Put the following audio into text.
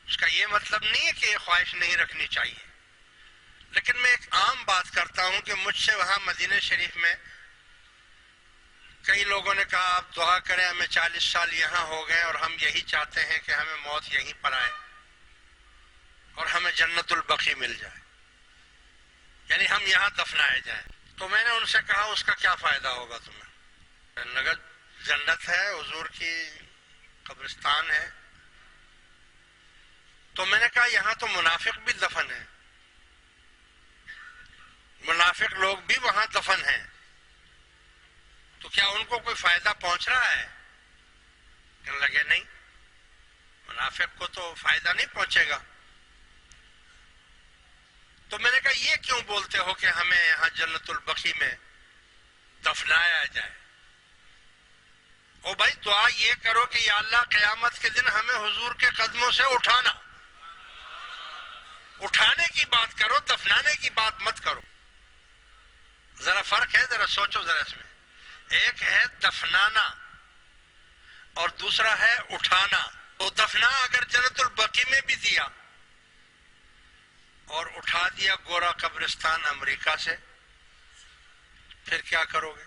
اس کا یہ مطلب نہیں ہے کہ یہ خواہش نہیں رکھنی چاہیے، لیکن میں ایک عام بات کرتا ہوں کہ مجھ سے وہاں مدینہ شریف میں کئی لوگوں نے کہا آپ دعا کریں، ہمیں 40 سال یہاں ہو گئے اور ہم یہی چاہتے ہیں کہ ہمیں موت یہیں پر آئے اور ہمیں جنت البقیع مل جائے، یعنی ہم یہاں دفنائے جائیں۔ تو میں نے ان سے کہا اس کا کیا فائدہ ہوگا تمہیں؟ نگر جنت ہے، حضور کی قبرستان ہے۔ تو میں نے کہا یہاں تو منافق بھی دفن ہیں، منافق لوگ بھی وہاں دفن ہیں، تو کیا ان کو کوئی فائدہ پہنچ رہا ہے؟ کہنے لگے نہیں، منافق کو تو فائدہ نہیں پہنچے گا۔ تو میں نے کہا یہ کیوں بولتے ہو کہ ہمیں یہاں جنت البقیع میں دفنایا جائے؟ او بھائی دعا یہ کرو کہ یا اللہ قیامت کے دن ہمیں حضور کے قدموں سے اٹھانا، اٹھانے کی بات کرو، دفنانے کی بات مت کرو۔ ذرا فرق ہے، ذرا سوچو ذرا اس میں۔ ایک ہے دفنانا اور دوسرا ہے اٹھانا۔ تو دفنا اگر جنت البقیع میں بھی دیا اور اٹھا دیا گورا قبرستان امریکہ سے، پھر کیا کرو گے؟